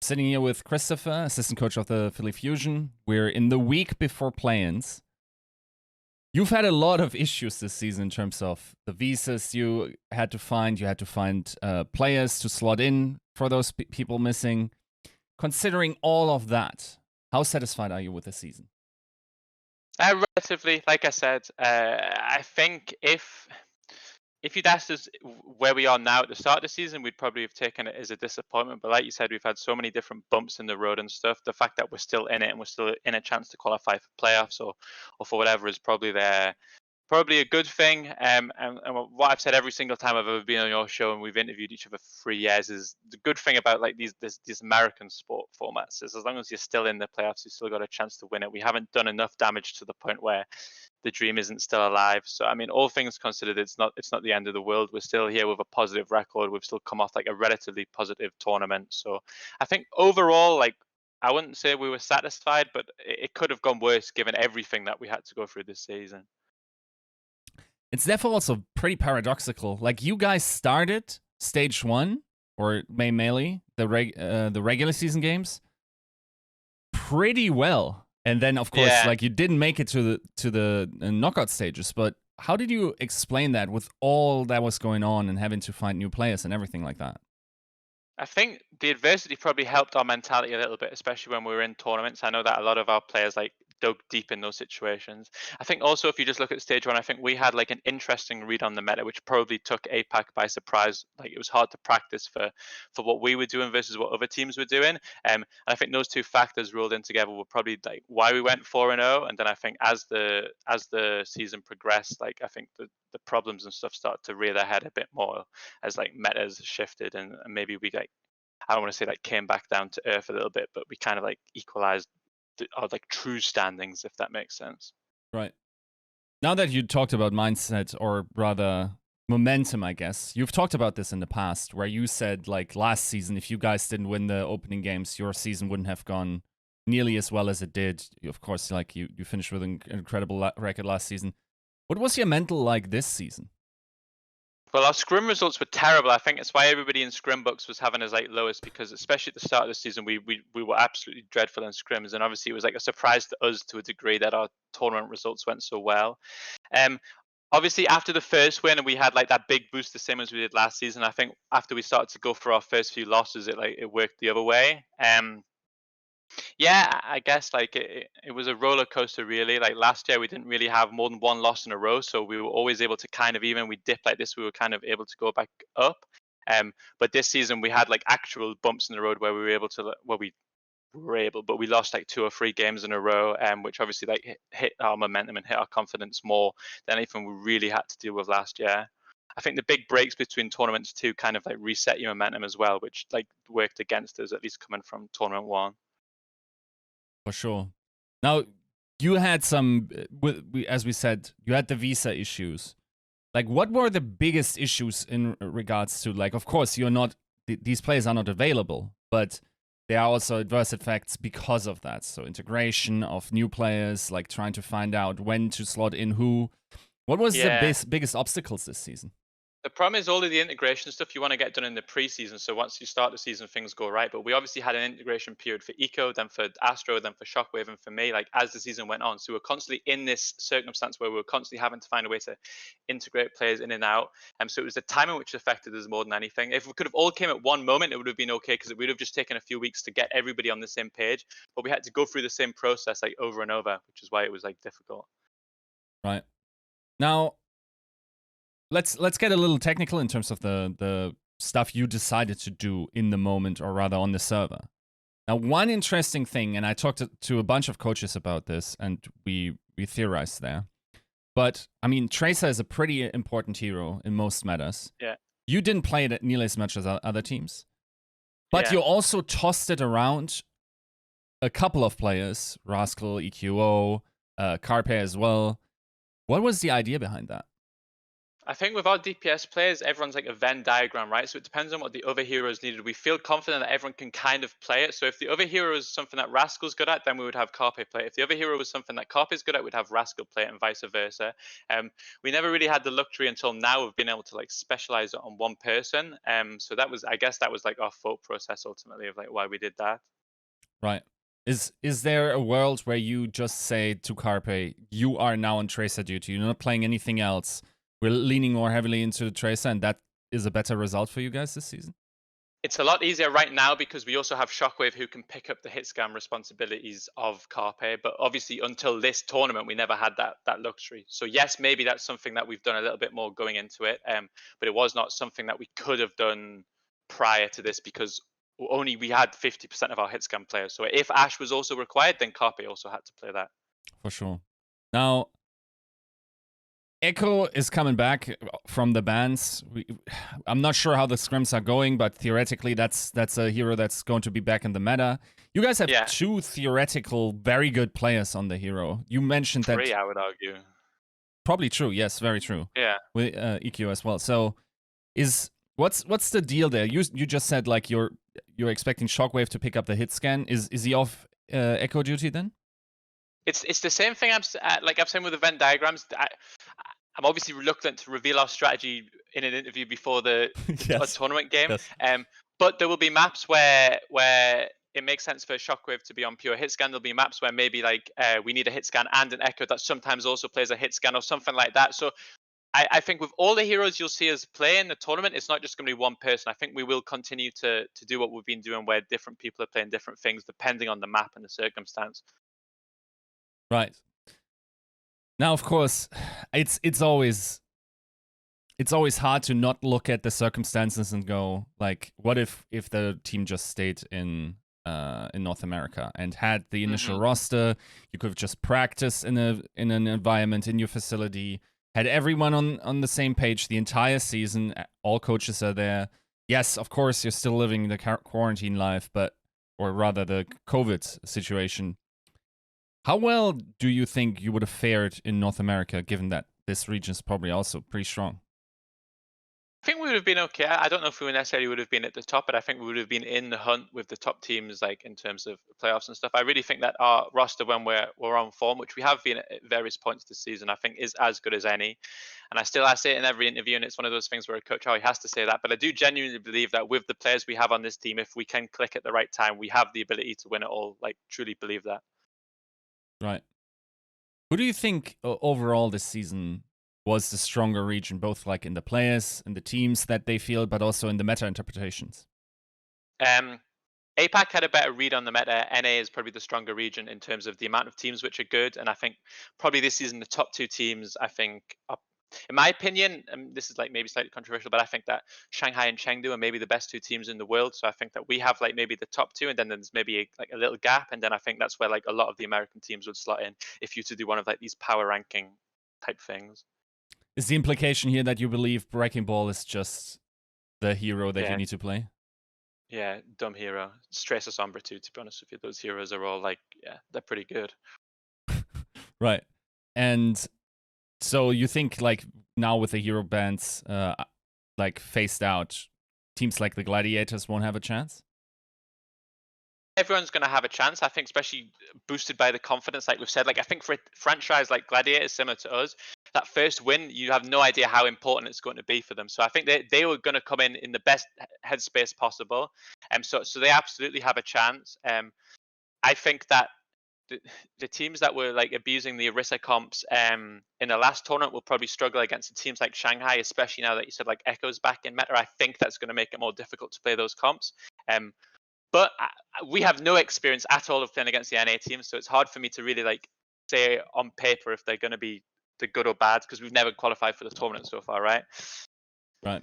Sitting here with ChrisTFer, assistant coach of the Philly Fusion. We're in the week before play-ins. You've had a lot of issues this season in terms of the visas you had to find. You had to find players to slot in for those people missing. Considering all of that, how satisfied are you with the season? Relatively, like I said, I think if you'd asked us where we are now at the start of the season, we'd probably have taken it as a disappointment. But like you said, we've had so many different bumps in the road and stuff. The fact that we're still in it and we're still in a chance to qualify for playoffs or for whatever is probably probably a good thing. And what I've said every single time I've ever been on your show and we've interviewed each other for 3 years is the good thing about like these American sport formats is as long as you're still in the playoffs, you still got a chance to win it. We haven't done enough damage to the point where the dream isn't still alive. So I mean, all things considered, it's not the end of the world. We're still here with a positive record. We've still come off like a relatively positive tournament. So I think overall, like I wouldn't say we were satisfied, but it could have gone worse given everything that we had to go through this season. It's therefore also pretty paradoxical. Like, you guys started stage 1 or Melee, the regular season games, pretty well, and then of course, like, you didn't make it to the knockout stages. But how did you explain that with all that was going on and having to find new players and everything like that? I think the adversity probably helped our mentality a little bit, especially when we were in tournaments. I know that a lot of our players like dug deep in those situations. I think also if you just look at stage 1, I think we had like an interesting read on the meta, which probably took APAC by surprise. Like it was hard to practice for what we were doing versus what other teams were doing. And I think those two factors rolled in together were probably like why we went 4-0. And then I think as the season progressed, like I think the problems and stuff started to rear their head a bit more as like metas shifted and maybe we like I don't want to say like came back down to earth a little bit, but we kind of like equalized our like true standings, if that makes sense. Right. Now that you talked about mindset, or rather momentum, I guess, you've talked about this in the past, where you said, like, last season, if you guys didn't win the opening games, your season wouldn't have gone nearly as well as it did. Of course, like, you finished with an incredible record last season. What was your mental like this season? Well, our scrim results were terrible. I think it's why everybody in scrim books was having us like lowest because especially at the start of the season, we were absolutely dreadful in scrims, and obviously it was like a surprise to us to a degree that our tournament results went so well. Um, Obviously after the first win and we had like that big boost the same as we did last season. I think after we started to go for our first few losses, it worked the other way. Yeah, I guess like it was a roller coaster really. Like last year we didn't really have more than one loss in a row, so we were always able to kind of even we dip like this, we were kind of able to go back up. But this season we had like actual bumps in the road where we were able to but we lost like 2 or 3 games in a row, which obviously like hit our momentum and hit our confidence more than anything we really had to deal with last year. I think the big breaks between tournaments too kind of like reset your momentum as well, which like worked against us at least coming from tournament 1. For sure. Now, you had some, as we said, you had the visa issues. Like, what were the biggest issues in regards to, like, of course, you're not, these players are not available, but there are also adverse effects because of that. So integration of new players, like trying to find out when to slot in who. What was the biggest obstacles this season? The problem is all of the integration stuff you want to get done in the preseason. So once you start the season, things go right. But we obviously had an integration period for Eco, then for Astro, then for Shockwave, and for me, like as the season went on. So we're constantly in this circumstance where we were constantly having to find a way to integrate players in and out. So it was the timing which affected us more than anything. If we could have all came at one moment, it would have been okay because it would have just taken a few weeks to get everybody on the same page. But we had to go through the same process like over and over, which is why it was like difficult. Right. Now, let's get a little technical in terms of the stuff you decided to do in the moment, or rather on the server. Now, one interesting thing, and I talked to a bunch of coaches about this, and we theorized there. But I mean, Tracer is a pretty important hero in most metas. Yeah. You didn't play it nearly as much as other teams, but you also tossed it around a couple of players, Rascal, EQO, Carpe as well. What was the idea behind that? I think with our DPS players, everyone's like a Venn diagram, right? So it depends on what the other heroes needed. We feel confident that everyone can kind of play it. So if the other hero is something that Rascal's good at, then we would have Carpe play it. If the other hero was something that Carpe's good at, we'd have Rascal play it, and vice versa. We never really had the luxury until now of being able to like specialize it on one person. So that was, I guess, that was like our thought process ultimately of like why we did that. Right. Is there a world where you just say to Carpe, you are now on Tracer duty, you're not playing anything else, we're leaning more heavily into the Tracer, and that is a better result for you guys this season? It's a lot easier right now because we also have Shockwave who can pick up the hit scan responsibilities of Carpe. But obviously, until this tournament, we never had that luxury. So yes, maybe that's something that we've done a little bit more going into it. But it was not something that we could have done prior to this because only we had 50% of our hit scan players. So if Ash was also required, then Carpe also had to play that. For sure. Now, Echo is coming back from the bans. I'm not sure how the scrims are going, but theoretically, that's a hero that's going to be back in the meta. You guys have two theoretical, very good players on the hero. You mentioned Three, that. I would argue. Probably true. Yes, very true. Yeah. With EQ as well. So, what's the deal there? You just said like you're expecting Shockwave to pick up the hit scan. Is he off Echo duty then? It's the same thing I'm saying with the Venn diagrams. I'm obviously reluctant to reveal our strategy in an interview before the tournament game. Yes. But there will be maps where it makes sense for Shockwave to be on pure hit scan. There'll be maps where maybe like we need a hit scan and an Echo that sometimes also plays a hit scan or something like that. So I think with all the heroes you'll see us play in the tournament, it's not just going to be one person. I think we will continue to do what we've been doing where different people are playing different things depending on the map and the circumstance. Right. Now, of course, it's always hard to not look at the circumstances and go like, what if the team just stayed in North America and had the initial roster? You could have just practiced in an environment in your facility, had everyone on the same page the entire season. All coaches are there. Yes, of course, you're still living the quarantine life, or rather the COVID situation. How well do you think you would have fared in North America, given that this region is probably also pretty strong? I think we would have been okay. I don't know if we necessarily would have been at the top, but I think we would have been in the hunt with the top teams, like in terms of playoffs and stuff. I really think that our roster, when we're on form, which we have been at various points this season, I think is as good as any. And I say it in every interview, and it's one of those things where a coach always has to say that. But I do genuinely believe that with the players we have on this team, if we can click at the right time, we have the ability to win it all. Like truly believe that. Right. Who do you think overall this season was the stronger region, both like in the players and the teams that they feel, but also in the meta interpretations? APAC had a better read on the meta. NA is probably the stronger region in terms of the amount of teams which are good. And I think probably this season, the top two teams, I think, in my opinion, this is like maybe slightly controversial, but I think that Shanghai and Chengdu are maybe the best two teams in the world. So I think that we have like maybe the top two, and then there's maybe like a little gap. And then I think that's where like a lot of the American teams would slot in if you to do one of like these power ranking type things. Is the implication here that you believe Breaking Ball is just the hero that you need to play? Yeah, dumb hero. Tracer Sombra too, to be honest with you. Those heroes are all like, yeah, they're pretty good. Right. And so you think like now with the hero bans like phased out, teams like the Gladiators won't have a chance? Everyone's going to have a chance, I think, especially boosted by the confidence, like we've said. Like I think for a franchise like Gladiators, similar to us, that first win, you have no idea how important it's going to be for them. So I think they were going to come in the best headspace possible, so they absolutely have a chance. I think that the teams that were like abusing the Orisa comps in the last tournament will probably struggle against the teams like Shanghai, especially now that you said like Echo's back in meta. I think that's going to make it more difficult to play those comps. But we have no experience at all of playing against the NA team, so it's hard for me to really like say on paper if they're going to be the good or bad because we've never qualified for the tournament so far, right? Right.